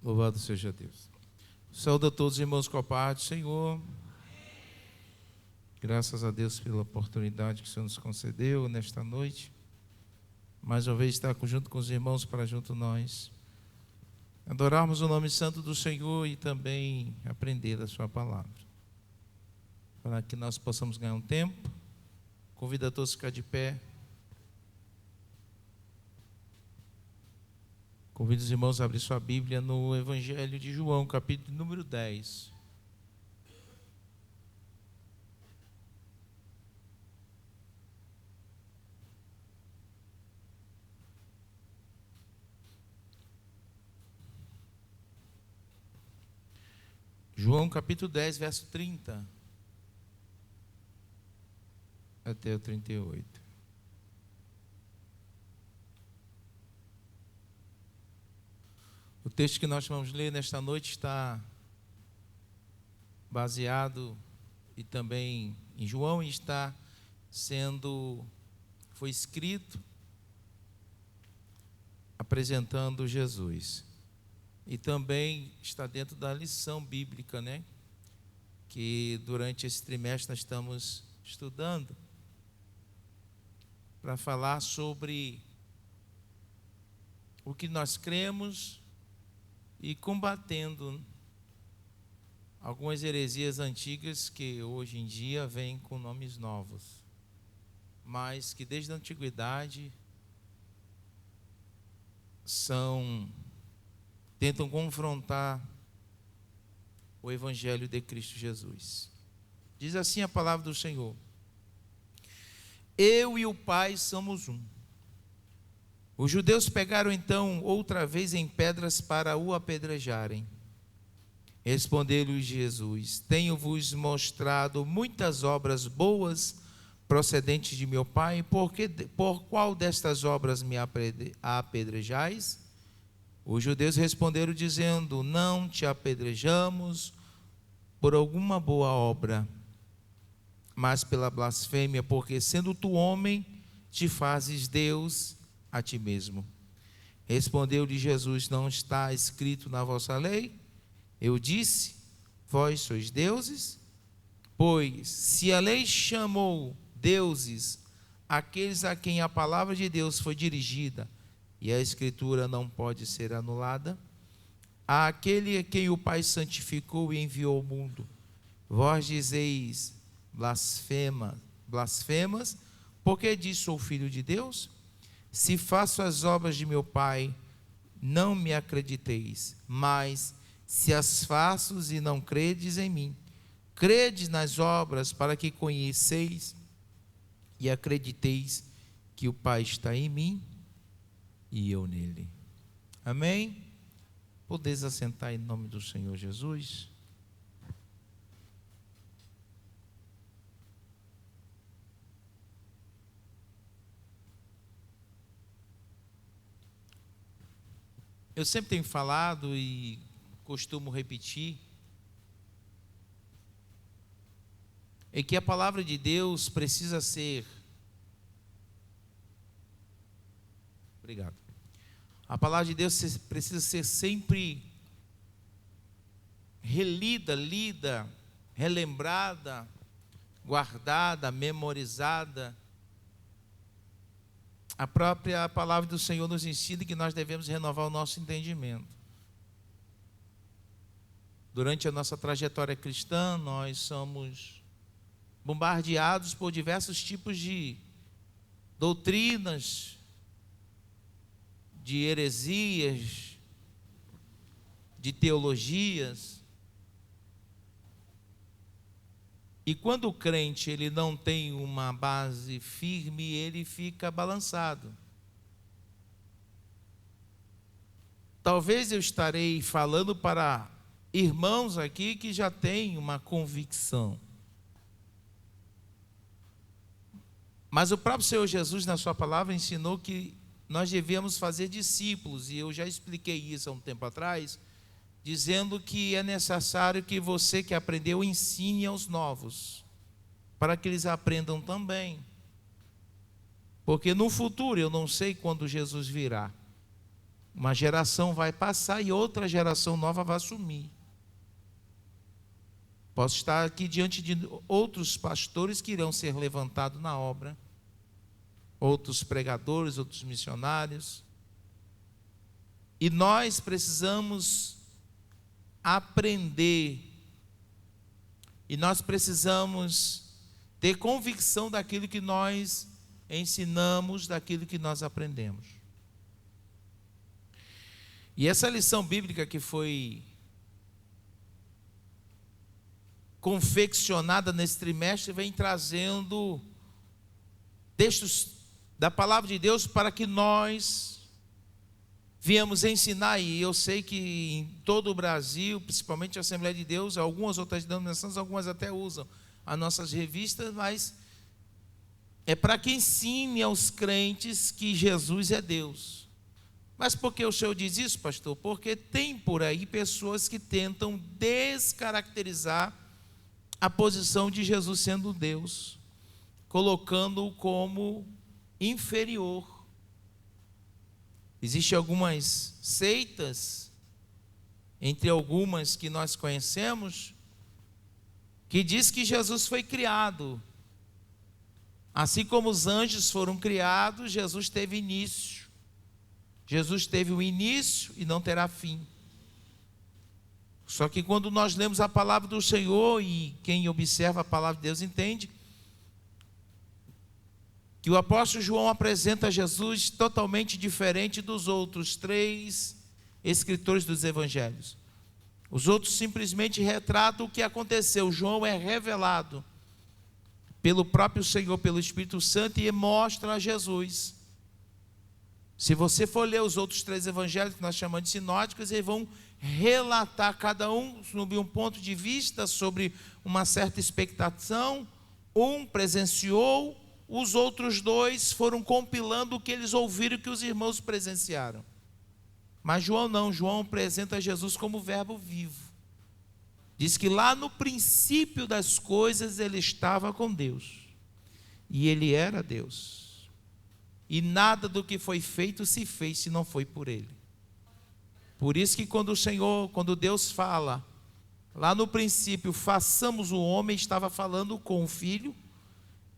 Louvado seja Deus. Saúde a todos os irmãos com a paz do Senhor. Graças a Deus pela oportunidade que o Senhor nos concedeu nesta noite. Mais uma vez estar junto com os irmãos para junto nós adorarmos o nome santo do Senhor e também aprender a sua palavra. Para que nós possamos ganhar um tempo, convido a todos a ficar de pé. Convido os irmãos a abrir sua Bíblia no Evangelho de João, capítulo número 10. João capítulo 10, verso 30 até o 38. O texto que nós vamos ler nesta noite está baseado e também em João e foi escrito apresentando Jesus. E também está dentro da lição bíblica, que durante esse trimestre nós estamos estudando para falar sobre o que nós cremos e combatendo algumas heresias antigas que hoje em dia vêm com nomes novos, mas que desde a antiguidade tentam confrontar o Evangelho de Cristo Jesus. Diz assim a palavra do Senhor: eu e o Pai somos um. Os judeus pegaram então outra vez em pedras para o apedrejarem. Respondeu-lhe Jesus: tenho-vos mostrado muitas obras boas procedentes de meu Pai, por qual destas obras me apedrejais? Os judeus responderam dizendo: não te apedrejamos por alguma boa obra, mas pela blasfêmia, porque sendo tu homem, te fazes Deus a ti mesmo. Respondeu-lhe Jesus: não está escrito na vossa lei? Eu disse: vós sois deuses? Pois se a lei chamou deuses aqueles a quem a palavra de Deus foi dirigida, e a Escritura não pode ser anulada, àquele a quem o Pai santificou e enviou ao mundo, vós dizeis blasfemas, porque diz sou filho de Deus? Se faço as obras de meu Pai, não me acrediteis, mas se as faço e não credes em mim, credes nas obras, para que conheceis e acrediteis que o Pai está em mim e eu nele. Amém? Podeis assentar em nome do Senhor Jesus. Eu sempre tenho falado e costumo repetir é que a palavra de Deus precisa ser A palavra de Deus precisa ser sempre relida, lida, relembrada, guardada, memorizada. A própria palavra do Senhor nos ensina que nós devemos renovar o nosso entendimento. Durante a nossa trajetória cristã, nós somos bombardeados por diversos tipos de doutrinas, de heresias, de teologias. E quando o crente ele não tem uma base firme, ele fica balançado. Talvez eu estarei falando para irmãos aqui que já têm uma convicção. Mas o próprio Senhor Jesus, na sua palavra, ensinou que nós devemos fazer discípulos, e eu já expliquei isso há um tempo atrás, dizendo que é necessário que você que aprendeu ensine aos novos, para que eles aprendam também. Porque no futuro, eu não sei quando Jesus virá, Uma geração vai passar e outra geração nova vai assumir. Posso estar aqui diante de outros pastores que irão ser levantados na obra, outros pregadores, outros missionários. E nós precisamos aprender, e nós precisamos ter convicção daquilo que nós ensinamos, daquilo que nós aprendemos. E essa lição bíblica que foi confeccionada nesse trimestre vem trazendo textos da palavra de Deus para que nós viemos ensinar. E eu sei que em todo o Brasil, principalmente a Assembleia de Deus, algumas outras denominações, algumas até usam as nossas revistas, mas é para que ensine aos crentes que Jesus é Deus. Mas por que o senhor diz isso, pastor? Porque tem por aí pessoas que tentam descaracterizar a posição de Jesus sendo Deus, colocando-o como inferior. Existem algumas seitas, entre algumas que nós conhecemos, que diz que Jesus foi criado. Assim como os anjos foram criados, Jesus teve início. Jesus teve o início e não terá fim. Só que quando nós lemos a palavra do Senhor, e quem observa a palavra de Deus entende, que o apóstolo João apresenta Jesus totalmente diferente dos outros 3 escritores dos evangelhos. Os outros simplesmente retratam o que aconteceu. João é revelado pelo próprio Senhor, pelo Espírito Santo, e mostra a Jesus. Se você for ler os outros 3 evangelhos, que nós chamamos de sinóticos, eles vão relatar cada um sob um ponto de vista, sobre uma certa expectação. Um presenciou, os outros 2 foram compilando o que eles ouviram, que os irmãos presenciaram. Mas João não, João apresenta Jesus como verbo vivo. Diz que lá no princípio das coisas ele estava com Deus, e ele era Deus, e nada do que foi feito se fez se não foi por ele. Por isso que quando Deus fala, lá no princípio, façamos o homem, estava falando com o Filho,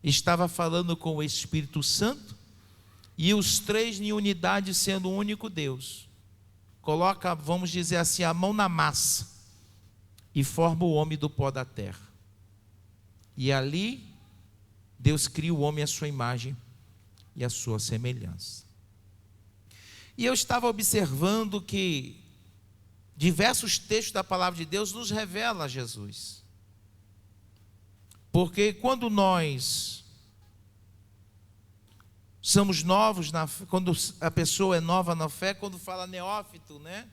estava falando com o Espírito Santo, e os 3 em unidade sendo um único Deus. Coloca, vamos dizer assim, a mão na massa e forma o homem do pó da terra. E ali Deus cria o homem à sua imagem e à sua semelhança. E eu estava observando que diversos textos da palavra de Deus nos revelam Jesus. Porque quando nós somos novos, quando a pessoa é nova na fé, quando fala neófito, né?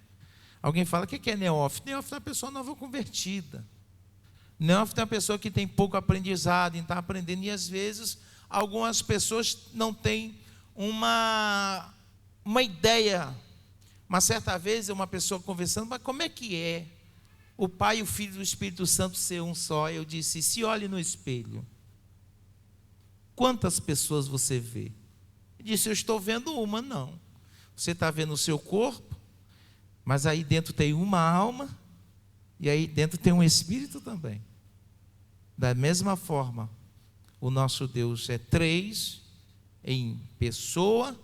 Alguém fala, o que é neófito? Neófito é uma pessoa nova convertida. Neófito é uma pessoa que tem pouco aprendizado, está aprendendo, e às vezes algumas pessoas não têm uma ideia. Uma certa vez, uma pessoa conversando, mas como é que é o Pai, o Filho e o Espírito Santo ser um só? Eu disse, se olhe no espelho, quantas pessoas você vê? Ele disse, eu estou vendo uma. Não, você está vendo o seu corpo, mas aí dentro tem uma alma, e aí dentro tem um espírito também. Da mesma forma, o nosso Deus é 3 em pessoa,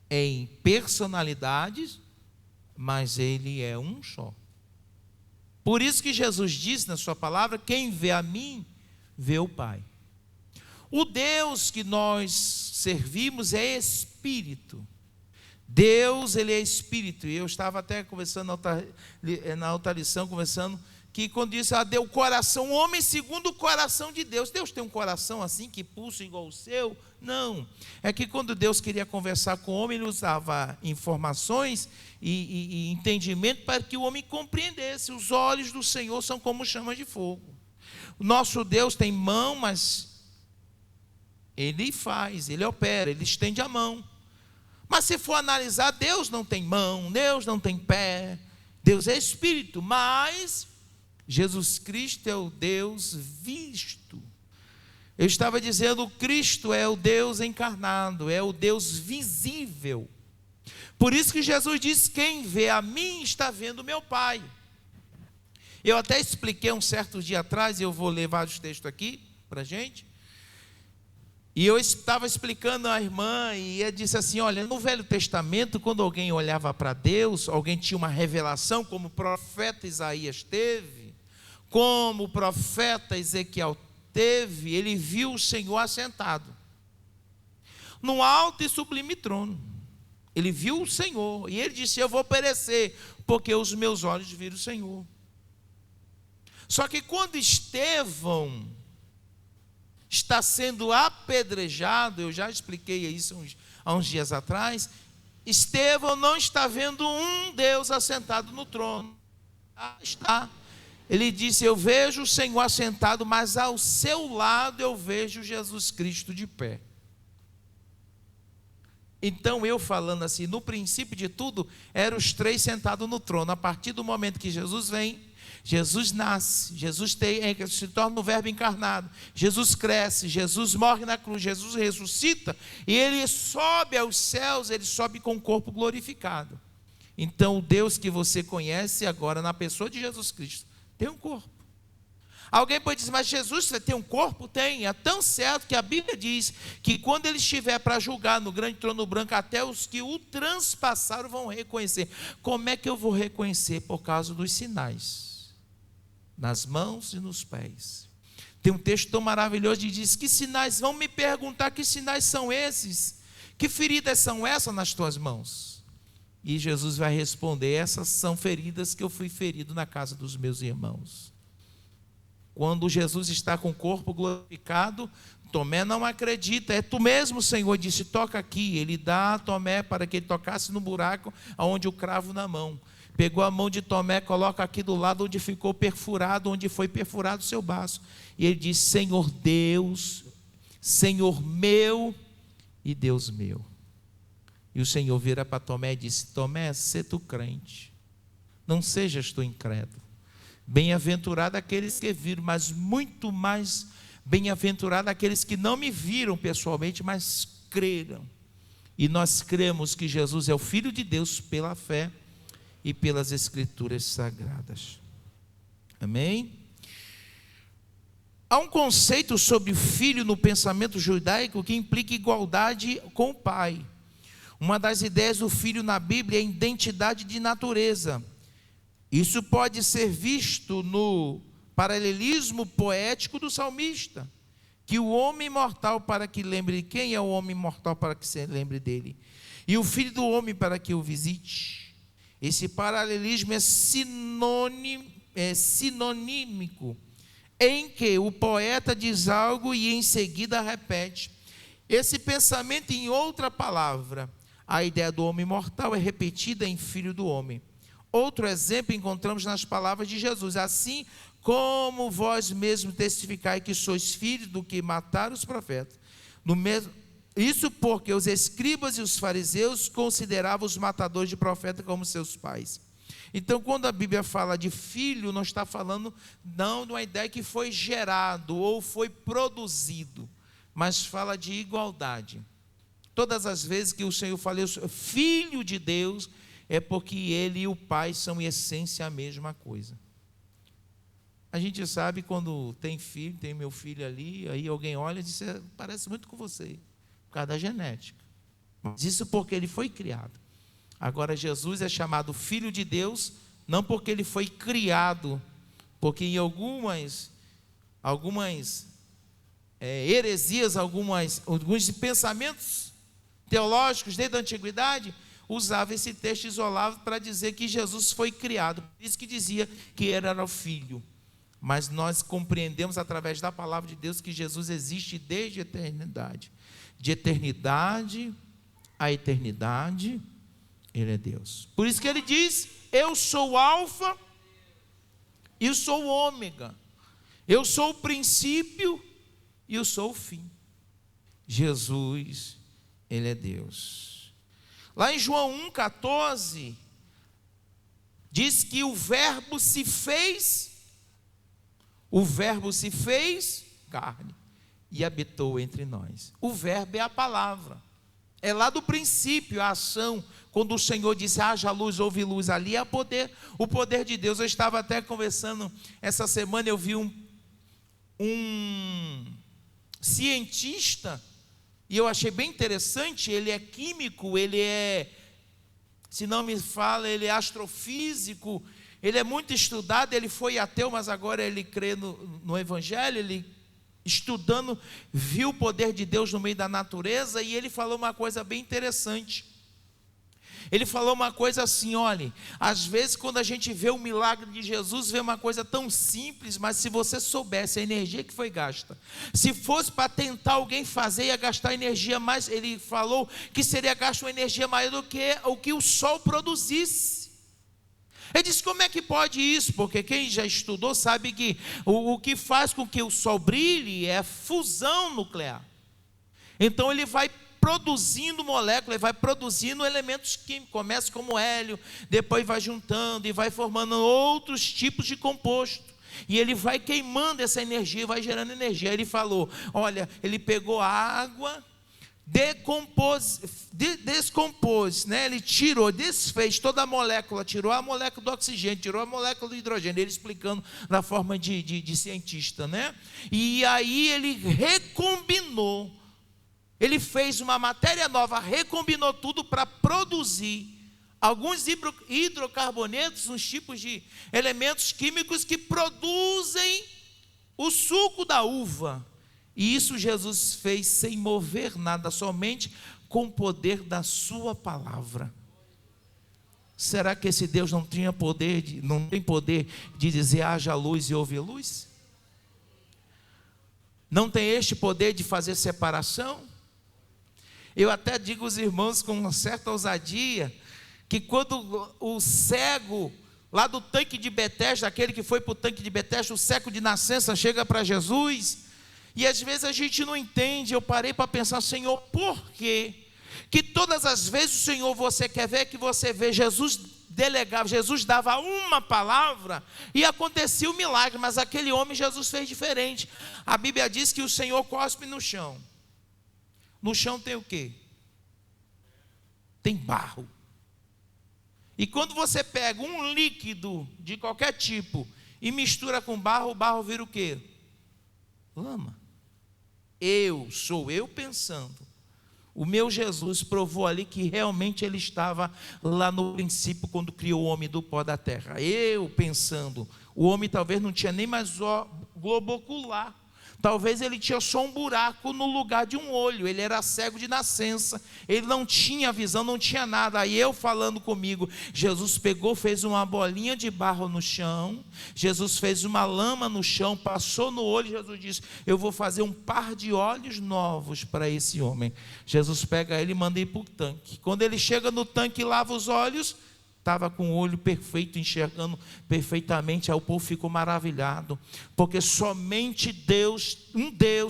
em personalidades, mas ele é um só. Por isso que Jesus diz na sua palavra, quem vê a mim, vê o Pai. O Deus que nós servimos é Espírito. Deus, ele é Espírito. E eu estava até conversando na outra lição, conversando, que quando disse, deu o coração, o homem segundo o coração de Deus. Deus tem um coração assim, que pulsa igual o seu? Não. É que quando Deus queria conversar com o homem, ele usava informações e entendimento para que o homem compreendesse. Os olhos do Senhor são como chama de fogo. O nosso Deus tem mão, mas ele faz, ele opera, ele estende a mão. Mas se for analisar, Deus não tem mão, Deus não tem pé, Deus é Espírito, mas Jesus Cristo é o Deus visto. Eu estava dizendo, Cristo é o Deus encarnado, é o Deus visível. Por isso que Jesus diz: quem vê a mim está vendo meu Pai. Eu até expliquei um certo dia atrás, e eu vou ler vários textos aqui para a gente. E eu estava explicando à irmã, e ela disse assim: olha, no Velho Testamento, quando alguém olhava para Deus, alguém tinha uma revelação, como o profeta Isaías teve, como o profeta Ezequiel teve, ele viu o Senhor assentado num alto e sublime trono. Ele viu o Senhor, e ele disse: eu vou perecer, porque os meus olhos viram o Senhor. Só que quando Estevão está sendo apedrejado, eu já expliquei isso há uns dias atrás, Estevão não está vendo um Deus assentado no trono. Está. Ele disse: eu vejo o Senhor assentado, mas ao seu lado eu vejo Jesus Cristo de pé. Então eu falando assim, no princípio de tudo, eram os três sentados no trono. A partir do momento que Jesus vem, Jesus nasce, Jesus se torna o verbo encarnado, Jesus cresce, Jesus morre na cruz, Jesus ressuscita, e ele sobe aos céus, ele sobe com o corpo glorificado. Então o Deus que você conhece agora na pessoa de Jesus Cristo tem um corpo. Alguém pode dizer: mas Jesus, você tem um corpo? Tem. É tão certo que a Bíblia diz que quando ele estiver para julgar no grande trono branco, até os que o transpassaram vão reconhecer. Como é que eu vou reconhecer? Por causa dos sinais nas mãos e nos pés. Tem um texto tão maravilhoso que diz: que sinais? Vão me perguntar que sinais são esses? Que feridas são essas nas tuas mãos? E Jesus vai responder: essas são feridas que eu fui ferido na casa dos meus irmãos. Quando Jesus está com o corpo glorificado, Tomé não acredita. É tu mesmo, Senhor, disse: toca aqui. Ele dá a Tomé para que ele tocasse no buraco onde o cravo na mão. Pegou a mão de Tomé, coloca aqui do lado onde ficou perfurado, onde foi perfurado o seu baço. E ele diz: Senhor Deus, Senhor meu e Deus meu. E o Senhor vira para Tomé e disse: Tomé, sê tu crente, não sejas tu incrédulo. Bem-aventurado aqueles que viram, mas muito mais bem-aventurado aqueles que não me viram pessoalmente, mas creram. E nós cremos que Jesus é o Filho de Deus pela fé e pelas Escrituras Sagradas. Amém? Há um conceito sobre o filho no pensamento judaico que implica igualdade com o pai. Uma das ideias do filho na Bíblia é a identidade de natureza. Isso pode ser visto no paralelismo poético do salmista, que o homem mortal para que lembre de quem é o homem mortal para que se lembre dele, e o filho do homem para que o visite. Esse paralelismo é sinonímico, em que o poeta diz algo e em seguida repete. Esse pensamento, em outra palavra, a ideia do homem mortal é repetida em filho do homem. Outro exemplo encontramos nas palavras de Jesus: assim como vós mesmos testificai que sois filhos do que mataram os profetas. Isso porque os escribas e os fariseus consideravam os matadores de profetas como seus pais. Então, quando a Bíblia fala de filho, não está falando não de uma ideia que foi gerado ou foi produzido, mas fala de igualdade. Todas as vezes que o Senhor fala filho de Deus, é porque ele e o pai são em essência a mesma coisa. A gente sabe quando tem filho, tem meu filho ali, aí alguém olha e diz: parece muito com você, por causa da genética. Mas isso porque ele foi criado. Agora Jesus é chamado Filho de Deus, não porque ele foi criado, porque em algumas heresias, alguns pensamentos teológicos desde a antiguidade, usava esse texto isolado para dizer que Jesus foi criado. Por isso que dizia que ele era o Filho. Mas nós compreendemos através da palavra de Deus que Jesus existe desde a eternidade. De eternidade a eternidade, ele é Deus. Por isso que ele diz: eu sou o alfa e eu sou o ômega. Eu sou o princípio e eu sou o fim. Jesus, ele é Deus. Lá em João 1,14, diz que o verbo se fez carne e habitou entre nós. O verbo é a palavra. É lá do princípio a ação, quando o Senhor disse, haja luz, houve luz, ali é o poder de Deus. Eu estava até conversando, essa semana eu vi um cientista, e eu achei bem interessante. Ele é químico, ele é, se não me fala, ele é astrofísico, ele é muito estudado. Ele foi ateu, mas agora ele crê no Evangelho. Ele, estudando, viu o poder de Deus no meio da natureza, e ele falou uma coisa bem interessante. Ele falou uma coisa assim: olha, às vezes quando a gente vê o milagre de Jesus, vê uma coisa tão simples, mas se você soubesse a energia que foi gasta, se fosse para tentar alguém fazer, ia gastar energia mais. Ele falou que seria gasto uma energia maior do que o que o sol produzisse. Ele disse, como é que pode isso? Porque quem já estudou sabe que o que faz com que o sol brilhe é fusão nuclear. Então ele vai produzindo moléculas, ele vai produzindo elementos químicos. Começa como hélio, depois vai juntando e vai formando outros tipos de composto. E ele vai queimando essa energia, vai gerando energia. Ele falou, olha, ele pegou a água, descompôs, né? Ele tirou, desfez toda a molécula, tirou a molécula do oxigênio, tirou a molécula do hidrogênio. Ele explicando na forma de cientista, né? E aí ele recombinou, ele fez uma matéria nova, recombinou tudo para produzir alguns hidrocarbonetos, uns tipos de elementos químicos que produzem o suco da uva. E isso Jesus fez sem mover nada, somente com o poder da sua palavra. Será que esse Deus não tem poder de dizer haja luz e houve luz? Não tem este poder de fazer separação? Eu até digo aos irmãos com uma certa ousadia, que quando o cego lá do tanque de Betesda, aquele que foi para o tanque de Betesda, o cego de nascença, chega para Jesus, e às vezes a gente não entende. Eu parei para pensar, Senhor, por quê? Que todas as vezes o Senhor, você quer ver, que você vê Jesus delegava, Jesus dava uma palavra e acontecia o milagre, mas aquele homem Jesus fez diferente. A Bíblia diz que o Senhor cospe no chão. No chão tem o quê? Tem barro. E quando você pega um líquido de qualquer tipo e mistura com barro, o barro vira o quê? Lama. Sou eu pensando. O meu Jesus provou ali que realmente ele estava lá no princípio, quando criou o homem do pó da terra. Eu pensando, o homem talvez não tinha nem mais globo ocular. Talvez ele tinha só um buraco no lugar de um olho. Ele era cego de nascença, ele não tinha visão, não tinha nada. Aí eu falando comigo, Jesus pegou, fez uma bolinha de barro no chão, Jesus fez uma lama no chão, passou no olho. Jesus disse, eu vou fazer um par de olhos novos para esse homem. Jesus pega ele e manda ir para o tanque. Quando ele chega no tanque e lava os olhos, estava com o olho perfeito, enxergando perfeitamente. Aí o povo ficou maravilhado, porque somente Deus,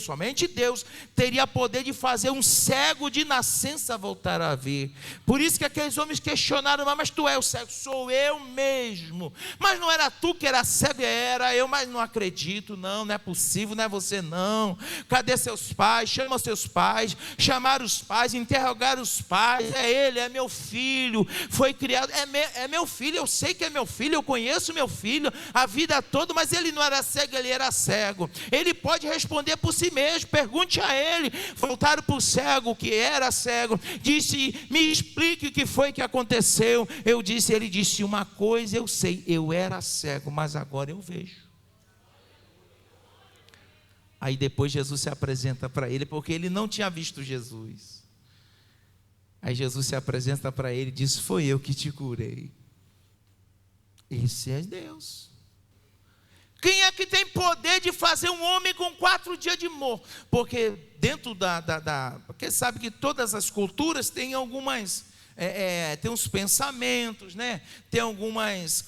somente Deus teria poder de fazer um cego de nascença voltar a ver. Por isso que aqueles homens questionaram, mas tu és o cego? Sou eu mesmo. Mas não era tu que era cego? Era eu, mas não acredito, não é possível, não é você não. Cadê seus pais? Chama seus pais. Chamaram os pais, interrogaram os pais. É ele, é meu filho, foi criado, é meu filho, eu sei que é meu filho, eu conheço meu filho a vida toda, mas ele não era cego, ele era cego. Ele pode responder por si mesmo, pergunte a ele. Voltaram para o cego, que era cego, disse, me explique o que foi que aconteceu. Ele disse, uma coisa eu sei, eu era cego, mas agora eu vejo. Aí depois Jesus se apresenta para ele, porque ele não tinha visto Jesus. Aí Jesus se apresenta para ele e diz, foi eu que te curei. Esse é Deus. Quem é que tem poder de fazer um homem com 4 dias de morto? Porque dentro porque sabe que todas as culturas têm algumas, tem uns pensamentos, né? Tem algumas,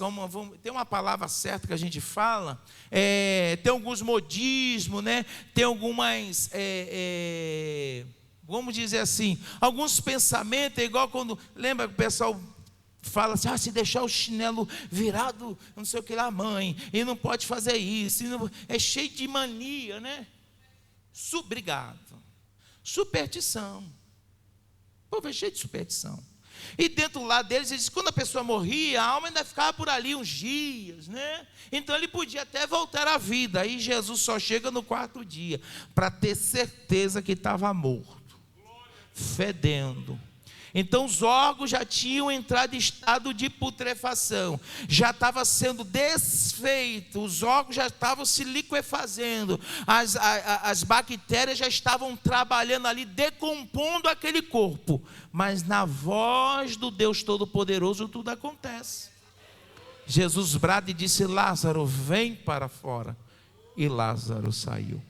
tem uma palavra certa que a gente fala, tem alguns modismos, né? Tem algumas, vamos dizer assim, alguns pensamentos, é igual quando, lembra que o pessoal fala assim, se deixar o chinelo virado, não sei o que lá, mãe, e não pode fazer isso, é cheio de mania, né? Obrigado. Superstição. O povo é cheio de superstição. E dentro lá deles, eles, quando a pessoa morria, a alma ainda ficava por ali uns dias, né? Então ele podia até voltar à vida. Aí Jesus só chega no 4º dia, para ter certeza que estava morto, fedendo. Então os órgãos já tinham entrado em estado de putrefação, já estava sendo desfeito, os órgãos já estavam se liquefazendo, as bactérias já estavam trabalhando ali, decompondo aquele corpo. Mas na voz do Deus Todo-Poderoso tudo acontece. Jesus brada e disse: Lázaro, vem para fora. E Lázaro saiu.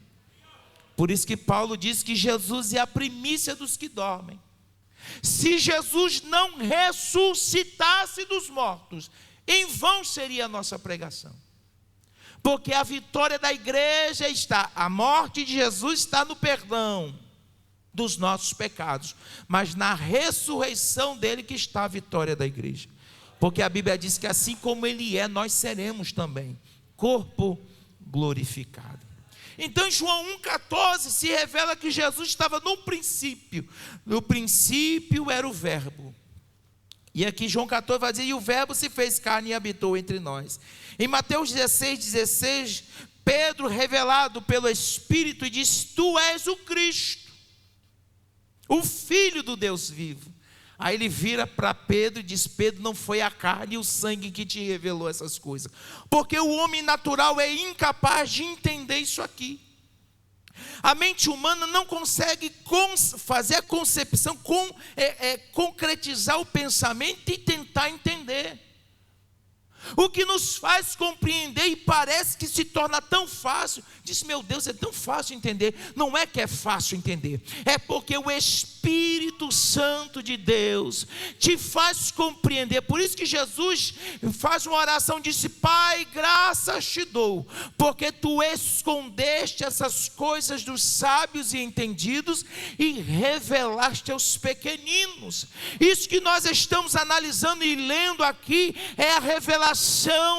Por isso que Paulo diz que Jesus é a primícia dos que dormem. Se Jesus não ressuscitasse dos mortos, em vão seria a nossa pregação. Porque a vitória da igreja está, a morte de Jesus está no perdão dos nossos pecados, mas na ressurreição dele que está a vitória da igreja. Porque a Bíblia diz que assim como ele é, nós seremos também, corpo glorificado. Então em João 1,14 se revela que Jesus estava no princípio era o verbo. E aqui João 14 vai dizer: e o verbo se fez carne e habitou entre nós. Em Mateus 16, Pedro, revelado pelo Espírito, diz: tu és o Cristo, o Filho do Deus vivo. Aí ele vira para Pedro e diz: Pedro, não foi a carne e o sangue que te revelou essas coisas, porque o homem natural é incapaz de entender isso aqui. A mente humana não consegue fazer a concepção, concretizar o pensamento e tentar entender. O que nos faz compreender e parece que se torna tão fácil. Diz: meu Deus, é tão fácil entender. Não é que é fácil entender, é porque o Espírito Santo de Deus te faz compreender. Por isso que Jesus faz uma oração, disse: Pai, graças te dou, porque tu escondeste essas coisas dos sábios e entendidos e revelaste aos pequeninos. Isso que nós estamos analisando e lendo aqui é a revelação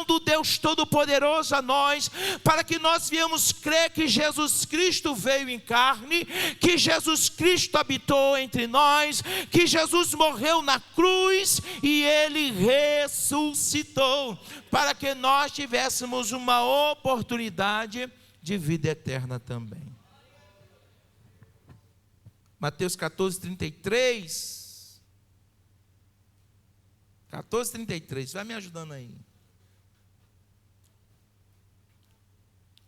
do Deus Todo-Poderoso a nós, para que nós viemos crer que Jesus Cristo veio em carne, que Jesus Cristo habitou entre nós, que Jesus morreu na cruz e ele ressuscitou, para que nós tivéssemos uma oportunidade de vida eterna também. Mateus 14:33. 14:33, vai me ajudando aí.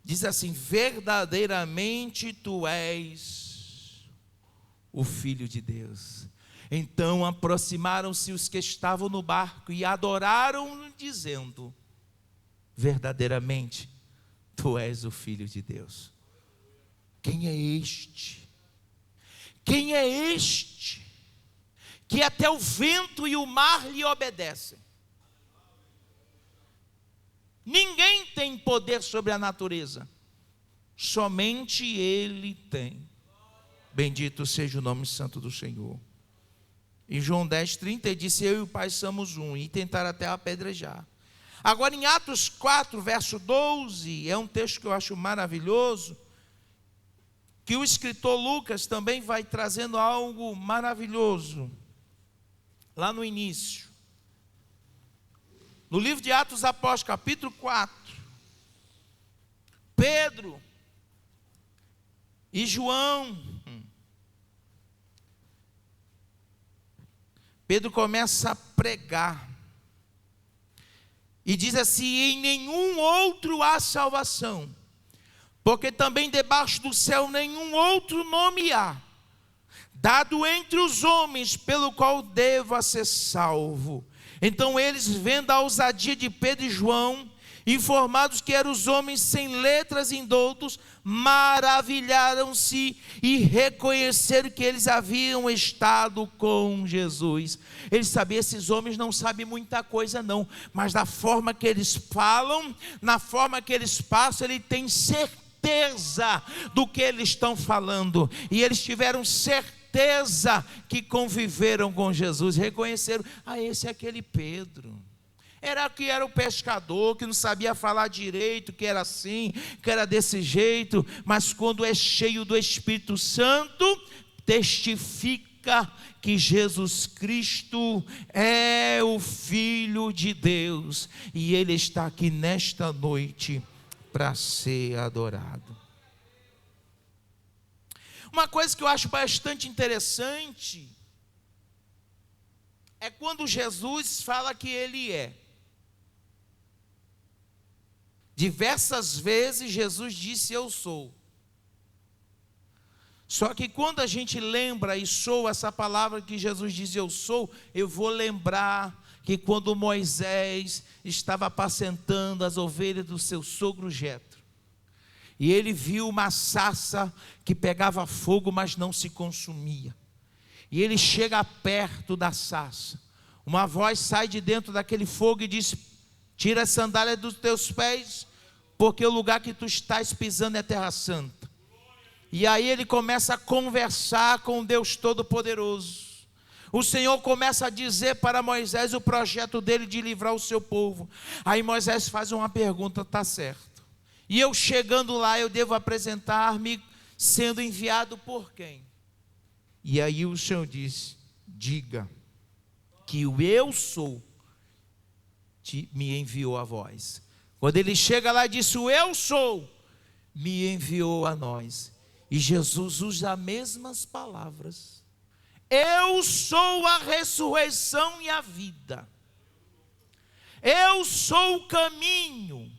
Diz assim: verdadeiramente tu és o Filho de Deus. Então aproximaram-se os que estavam no barco e adoraram-no, dizendo: verdadeiramente tu és o Filho de Deus. Quem é este? Quem é este que até o vento e o mar lhe obedecem? Ninguém tem poder sobre a natureza, somente ele tem. Bendito seja o nome santo do Senhor. Em João 10:30 ele disse: eu e o Pai somos um, e tentaram até apedrejar. Agora em Atos 4, verso 12, é um texto que eu acho maravilhoso, que o escritor Lucas também vai trazendo algo maravilhoso. Lá no início, no livro de Atos dos Apóstolos, capítulo 4, Pedro e João, Pedro começa a pregar, e diz assim: em nenhum outro há salvação, porque também debaixo do céu nenhum outro nome há, dado entre os homens, pelo qual deva ser salvo. Então eles, vendo a ousadia de Pedro e João, informados que eram os homens sem letras e indoutos, maravilharam-se e reconheceram que eles haviam estado com Jesus. Eles sabiam: esses homens não sabem muita coisa não, mas da forma que eles falam, na forma que eles passam, ele tem certeza do que eles estão falando. E eles tiveram certeza que conviveram com Jesus, reconheceram: esse é aquele Pedro. Era o pescador que não sabia falar direito, que era assim, que era desse jeito, mas quando é cheio do Espírito Santo, testifica significa que Jesus Cristo é o Filho de Deus e Ele está aqui nesta noite para ser adorado. Uma coisa que eu acho bastante interessante é quando Jesus fala que Ele é. Diversas vezes Jesus disse: eu sou. Só que quando a gente lembra e soa essa palavra que Jesus diz eu sou, eu vou lembrar que quando Moisés estava apacentando as ovelhas do seu sogro Jetro, e ele viu uma sarça que pegava fogo, mas não se consumia, e ele chega perto da sarça, uma voz sai de dentro daquele fogo e diz: tira a sandália dos teus pés, porque o lugar que tu estás pisando é terra santa. E aí ele começa a conversar com Deus Todo-Poderoso. O Senhor começa a dizer para Moisés o projeto dele de livrar o seu povo. Aí Moisés faz uma pergunta: está certo, e eu chegando lá, eu devo apresentar-me sendo enviado por quem? E aí o Senhor diz: diga que o eu sou me enviou a vós. Quando ele chega lá e disse: o eu sou me enviou a nós. E Jesus usa as mesmas palavras. Eu sou a ressurreição e a vida. Eu sou o caminho.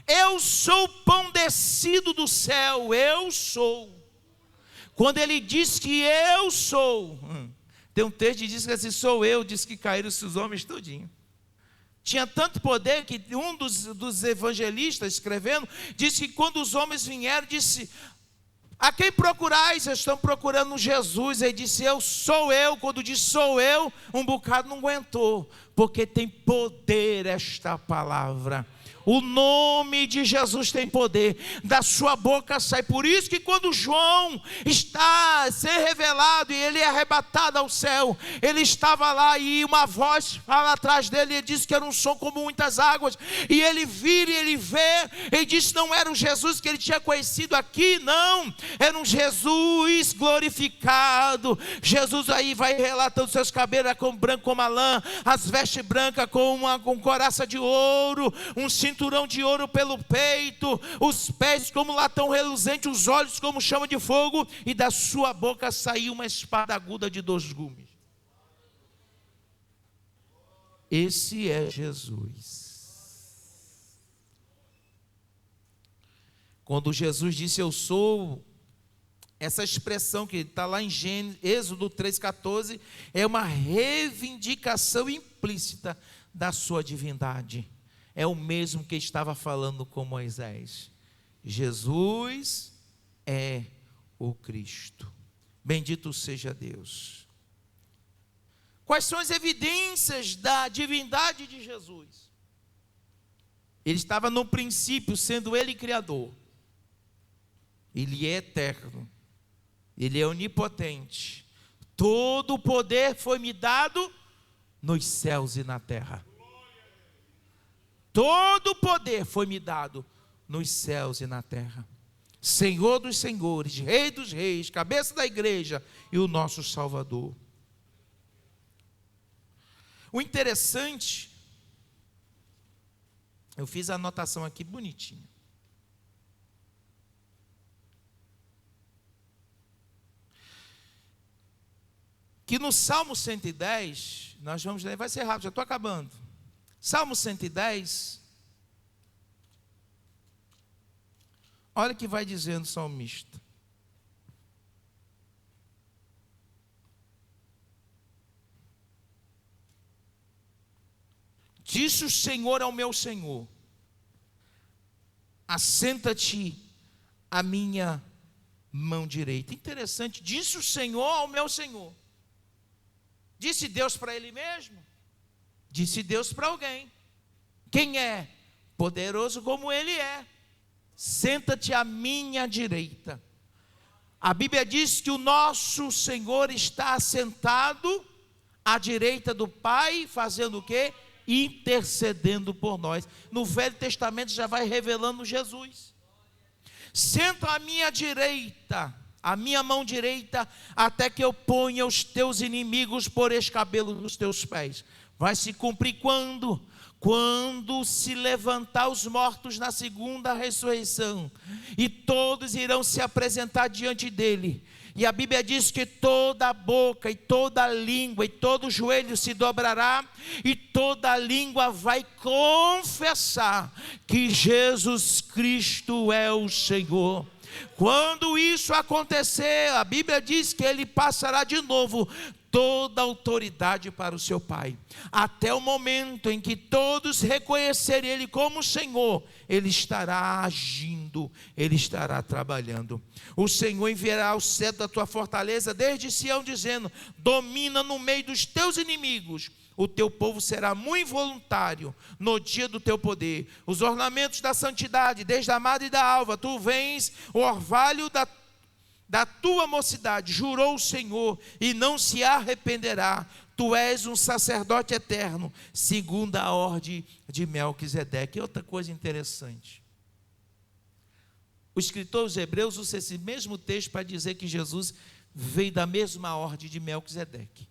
Eu sou o pão descido do céu. Eu sou. Quando ele diz que eu sou, tem um texto que diz que assim: sou eu, diz que caíram-se os homens todinho. Tinha tanto poder que um dos evangelistas escrevendo, disse que quando os homens vieram, disse: a quem procurais? Eles estão procurando Jesus. Ele disse: eu sou eu. Quando disse sou eu, um bocado não aguentou, porque tem poder esta palavra. O nome de Jesus tem poder, da sua boca sai. Por isso que quando João está a ser revelado e ele é arrebatado ao céu, ele estava lá e uma voz fala atrás dele, e diz que era um som como muitas águas, e ele vira e ele vê, e diz: não era um Jesus que ele tinha conhecido aqui, não, era um Jesus glorificado. Jesus aí vai relatando: seus cabelos eram como branco como a lã, as vestes brancas com coraça de ouro, um cinturão de ouro pelo peito, os pés como latão reluzente, os olhos como chama de fogo, e da sua boca saiu uma espada aguda de 2 gumes. Esse é Jesus. Quando Jesus disse eu sou, essa expressão que está lá em Êxodo 3,14, é uma reivindicação implícita da sua divindade. É o mesmo que estava falando com Moisés. Jesus é o Cristo. Bendito seja Deus. Quais são as evidências da divindade de Jesus? Ele estava no princípio, sendo Ele Criador. Ele é eterno. Ele é onipotente. Todo o poder foi me dado nos céus e na terra. Todo o poder foi me dado nos céus e na terra. Senhor dos senhores, Rei dos reis, cabeça da igreja e o nosso Salvador. O interessante, eu fiz a anotação aqui bonitinha. Que no Salmo 110, nós vamos ler, vai ser rápido, já estou acabando. Salmo 110, olha o que vai dizendo o salmista. Disse o Senhor ao meu Senhor: assenta-te à minha mão direita. Interessante, disse o Senhor ao meu Senhor. Disse Deus para Ele mesmo? Disse Deus para alguém. Quem é? Poderoso como Ele é. Senta-te à minha direita. A Bíblia diz que o nosso Senhor está assentado à direita do Pai, fazendo o quê? Intercedendo por nós. No Velho Testamento já vai revelando Jesus. Senta à minha direita a minha mão direita, até que eu ponha os teus inimigos por escabelo dos teus pés. Vai se cumprir quando? Quando se levantar os mortos na segunda ressurreição, e todos irão se apresentar diante dele. E a Bíblia diz que toda boca e toda língua e todo joelho se dobrará, e toda língua vai confessar que Jesus Cristo é o Senhor. Quando isso acontecer, a Bíblia diz que ele passará de novo toda a autoridade para o seu Pai, até o momento em que todos reconhecerem ele como Senhor. Ele estará agindo, ele estará trabalhando. O Senhor enviará o cetro da tua fortaleza desde Sião, dizendo: domina no meio dos teus inimigos. O teu povo será muito voluntário no dia do teu poder. Os ornamentos da santidade, desde a amada e da alva, tu vens, o orvalho da tua mocidade, jurou o Senhor, e não se arrependerá. Tu és um sacerdote eterno, segundo a ordem de Melquisedeque. E outra coisa interessante, o escritor dos Hebreus usa esse mesmo texto para dizer que Jesus veio da mesma ordem de Melquisedeque,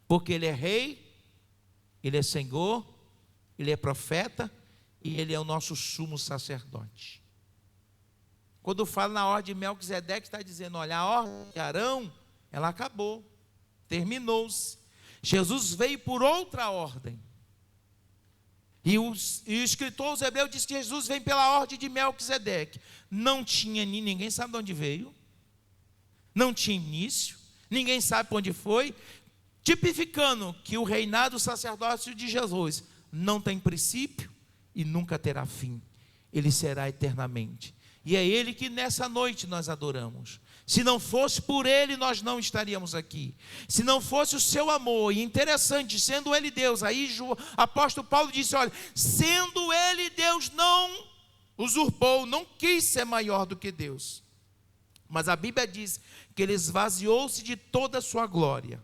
porque ele é rei, ele é Senhor, ele é profeta, e ele é o nosso sumo sacerdote. Quando fala na ordem de Melquisedeque, está dizendo: olha, a ordem de Arão, ela acabou, terminou-se. Jesus veio por outra ordem. E o escritor aos Hebreus diz que Jesus vem pela ordem de Melquisedeque. Não tinha, ninguém sabe de onde veio, não tinha início, ninguém sabe para onde foi, tipificando que o reinado sacerdócio de Jesus não tem princípio e nunca terá fim. Ele será eternamente. E é ele que nessa noite nós adoramos. Se não fosse por ele, nós não estaríamos aqui. Se não fosse o seu amor, e interessante, sendo ele Deus, aí o apóstolo Paulo disse: olha, sendo ele Deus, não usurpou, não quis ser maior do que Deus. Mas a Bíblia diz que ele esvaziou-se de toda a sua glória,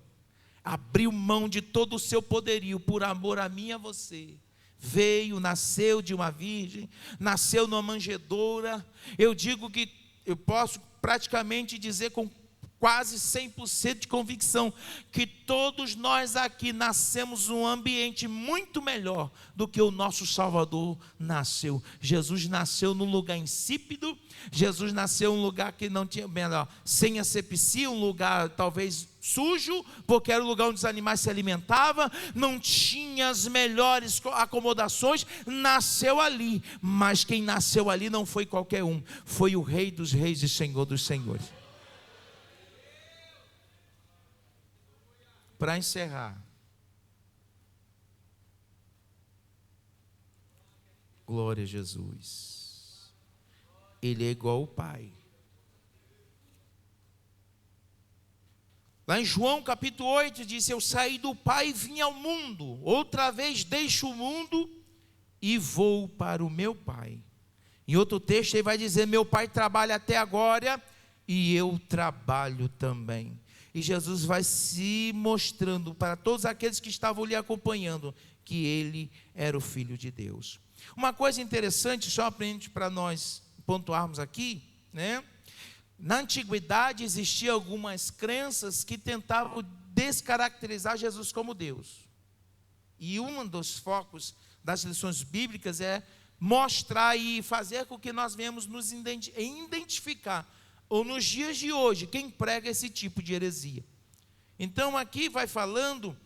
abriu mão de todo o seu poderio, por amor a mim e a você. Veio, nasceu de uma virgem, nasceu numa manjedoura. Eu digo que eu posso praticamente dizer com quase 100% de convicção que todos nós aqui nascemos num ambiente muito melhor do que o nosso Salvador nasceu. Jesus nasceu num lugar insípido, Jesus nasceu num lugar que não tinha, melhor, sem asepsia, um lugar talvez sujo, porque era o lugar onde os animais se alimentavam, não tinha as melhores acomodações, nasceu ali. Mas quem nasceu ali não foi qualquer um, foi o Rei dos Reis e Senhor dos Senhores. Para encerrar, glória a Jesus, ele é igual ao Pai. Lá em João capítulo 8 diz: eu saí do Pai e vim ao mundo, outra vez deixo o mundo e vou para o meu Pai. Em outro texto ele vai dizer: meu Pai trabalha até agora e eu trabalho também. E Jesus vai se mostrando para todos aqueles que estavam lhe acompanhando que ele era o Filho de Deus. Uma coisa interessante, só para nós pontuarmos aqui, né? Na antiguidade existiam algumas crenças que tentavam descaracterizar Jesus como Deus. E um dos focos das lições bíblicas é mostrar e fazer com que nós venhamos nos identificar, ou nos dias de hoje, quem prega esse tipo de heresia. Então aqui vai falando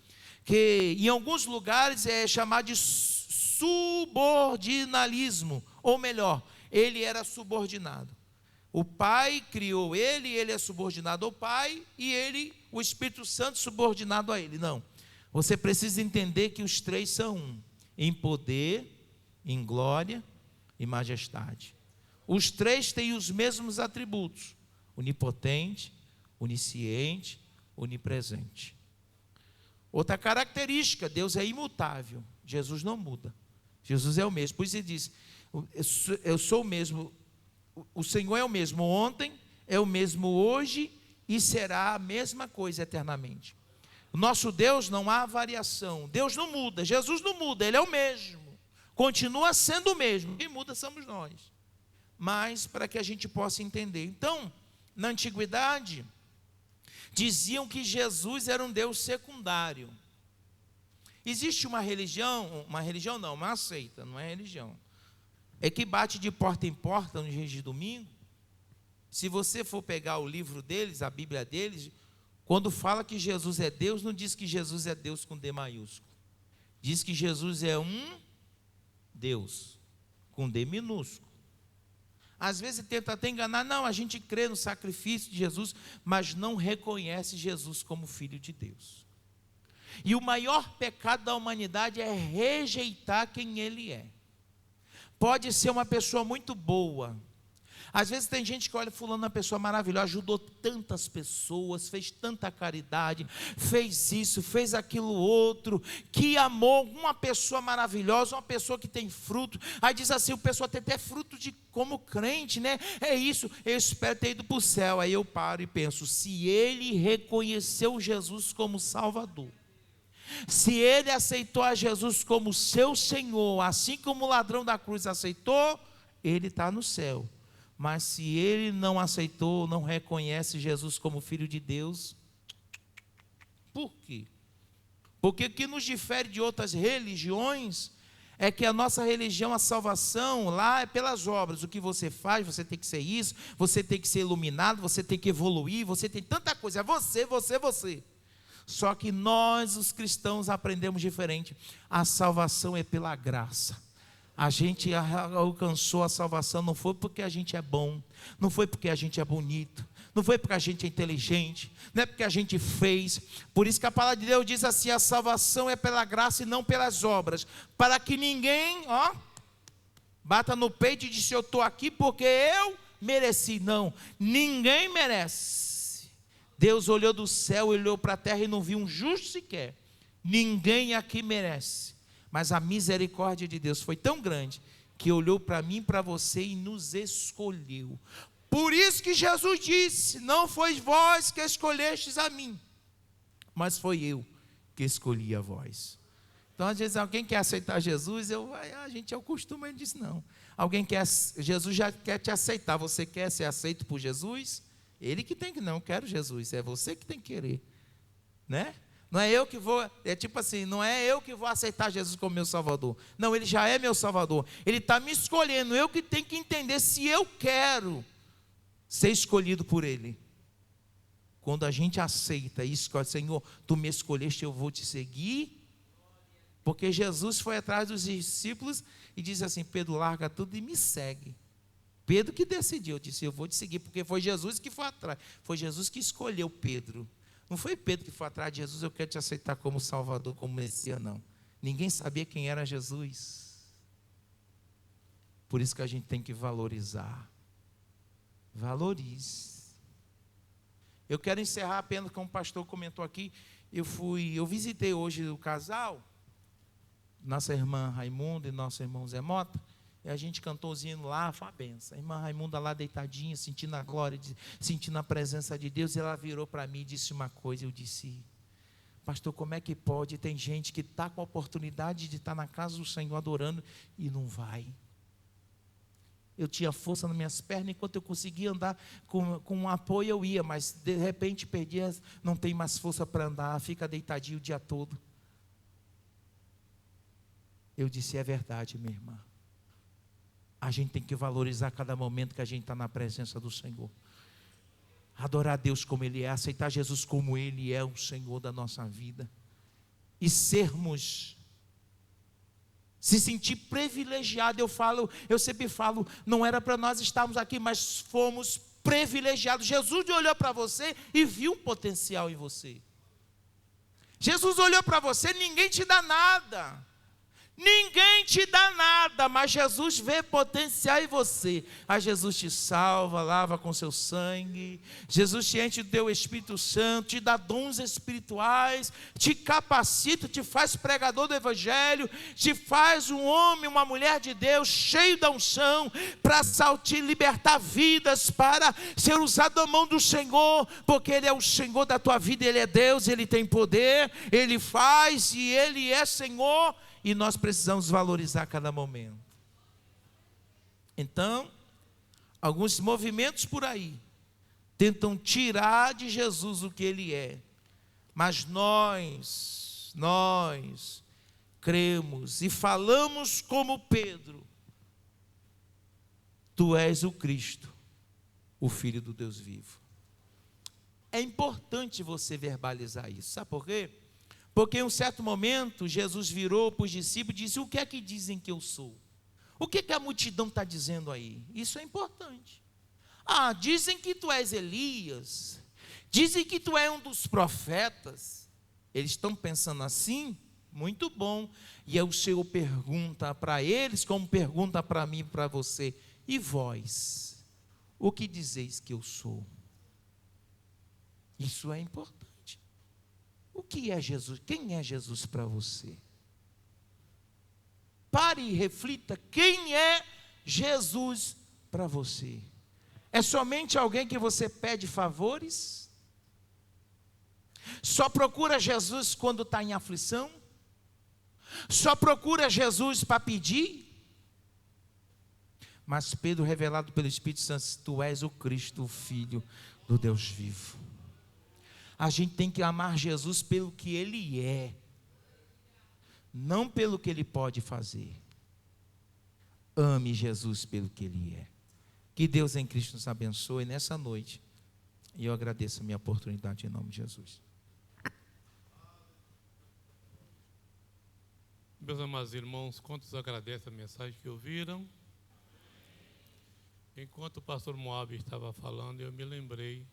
que em alguns lugares é chamado de subordinalismo, ou melhor, ele era subordinado. O Pai criou ele, ele é subordinado ao Pai, e ele, o Espírito Santo, subordinado a ele. Não, você precisa entender que os três são um, em poder, em glória e majestade. Os três têm os mesmos atributos: onipotente, onisciente, onipresente. Outra característica: Deus é imutável, Jesus não muda, Jesus é o mesmo. Por isso ele diz: eu sou o mesmo, o Senhor é o mesmo ontem, é o mesmo hoje e será a mesma coisa eternamente. O nosso Deus não há variação, Deus não muda, Jesus não muda, ele é o mesmo, continua sendo o mesmo, quem muda somos nós. Mas para que a gente possa entender, então na antiguidade, diziam que Jesus era um Deus secundário. Existe uma seita, não é religião, é que bate de porta em porta nos dias de domingo. Se você for pegar o livro deles, a Bíblia deles, quando fala que Jesus é Deus, não diz que Jesus é Deus com D maiúsculo. Diz que Jesus é um Deus com D minúsculo. Às vezes tenta até enganar, não, a gente crê no sacrifício de Jesus, mas não reconhece Jesus como Filho de Deus. E o maior pecado da humanidade é rejeitar quem Ele é. Pode ser uma pessoa muito boa. Às vezes tem gente que olha, fulano é uma pessoa maravilhosa, ajudou tantas pessoas, fez tanta caridade, fez isso, fez aquilo outro, que amor, uma pessoa maravilhosa, uma pessoa que tem fruto. Aí diz assim, o pessoal tem até fruto de como crente, né? É isso, eu espero ter ido para o céu. Aí eu paro e penso, se ele reconheceu Jesus como Salvador, se ele aceitou a Jesus como seu Senhor, assim como o ladrão da cruz aceitou, ele está no céu. Mas se ele não aceitou, não reconhece Jesus como Filho de Deus, por quê? Porque o que nos difere de outras religiões é que a nossa religião, a salvação lá é pelas obras. O que você faz, você tem que ser isso, você tem que ser iluminado, você tem que evoluir, você tem tanta coisa, é você. Só que nós, os cristãos, aprendemos diferente. A salvação é pela graça. A gente alcançou a salvação não foi porque a gente é bom, não foi porque a gente é bonito, não foi porque a gente é inteligente, não é porque a gente fez. Por isso que a palavra de Deus diz assim, a salvação é pela graça e não pelas obras, para que ninguém, bata no peito e diz, eu estou aqui porque eu mereci. Não, ninguém merece. Deus olhou do céu, olhou para a terra e não viu um justo sequer. Ninguém aqui merece. Mas a misericórdia de Deus foi tão grande que olhou para mim e para você e nos escolheu. Por isso que Jesus disse, não foi vós que escolhestes a mim, mas foi eu que escolhi a vós. Então às vezes alguém quer aceitar Jesus, a gente é o costume, ele diz não. Jesus já quer te aceitar, você quer ser aceito por Jesus? Ele que tem que, não, quero Jesus, é você que tem que querer, né? Não é eu que vou, é tipo assim, não é eu que vou aceitar Jesus como meu Salvador. Não, Ele já é meu Salvador. Ele está me escolhendo, eu que tenho que entender se eu quero ser escolhido por Ele. Quando a gente aceita e escolhe, Senhor, Tu me escolheste, eu vou Te seguir. Porque Jesus foi atrás dos discípulos e disse assim, Pedro, larga tudo e me segue. Pedro que decidiu, disse, eu vou Te seguir, porque foi Jesus que foi atrás. Foi Jesus que escolheu Pedro. Não foi Pedro que foi atrás de Jesus, eu quero te aceitar como Salvador, como Messias, não. Ninguém sabia quem era Jesus. Por isso que a gente tem que valorizar. Valorize. Eu quero encerrar apenas como o pastor comentou aqui. Eu visitei hoje o casal, nossa irmã Raimunda e nosso irmão Zé Mota. E a gente cantou os hinos lá, foi uma benção. A irmã Raimunda lá deitadinha, sentindo a glória, sentindo a presença de Deus. E ela virou para mim e disse uma coisa. Eu disse, pastor, como é que pode? Tem gente que está com a oportunidade de estar na casa do Senhor adorando e não vai. Eu tinha força nas minhas pernas, enquanto eu conseguia andar com um apoio eu ia. Mas de repente perdia, não tem mais força para andar, fica deitadinho o dia todo. Eu disse, é verdade, minha irmã. A gente tem que valorizar cada momento que a gente está na presença do Senhor. Adorar a Deus como Ele é, aceitar Jesus como Ele é o Senhor da nossa vida. E sermos, se sentir privilegiado. Eu sempre falo, não era para nós estarmos aqui, mas fomos privilegiados. Jesus olhou para você e viu um potencial em você. Jesus olhou para você, ninguém te dá nada. Ninguém te dá nada, mas Jesus vê potencial em você. Aí Jesus te salva, lava com seu sangue. Jesus te enche do teu Espírito Santo, te dá dons espirituais, te capacita, te faz pregador do Evangelho, te faz um homem, uma mulher de Deus, cheio da unção, para te libertar vidas, para ser usado na mão do Senhor, porque Ele é o Senhor da tua vida, Ele é Deus, Ele tem poder, Ele faz e Ele é Senhor. E nós precisamos valorizar cada momento. Então, alguns movimentos por aí tentam tirar de Jesus o que ele é. Mas nós cremos e falamos como Pedro: tu és o Cristo, o Filho do Deus vivo. É importante você verbalizar isso, sabe por quê? Porque em um certo momento Jesus virou para os discípulos e disse: o que é que dizem que eu sou? O que é que a multidão está dizendo aí? Isso é importante. Dizem que tu és Elias, dizem que tu és um dos profetas. Eles estão pensando assim? Muito bom. E aí o Senhor pergunta para eles, como pergunta para mim e para você: e vós, o que dizeis que eu sou? Isso é importante. O que é Jesus? Quem é Jesus para você? Pare e reflita: quem é Jesus para você? É somente alguém que você pede favores? Só procura Jesus quando está em aflição? Só procura Jesus para pedir? Mas Pedro, revelado pelo Espírito Santo: tu és o Cristo, o Filho do Deus vivo. A gente tem que amar Jesus pelo que Ele é, não pelo que Ele pode fazer. Ame Jesus pelo que Ele é. Que Deus em Cristo nos abençoe nessa noite. E eu agradeço a minha oportunidade em nome de Jesus. Meus amados irmãos, quantos agradecem a mensagem que ouviram? Enquanto o pastor Moab estava falando, eu me lembrei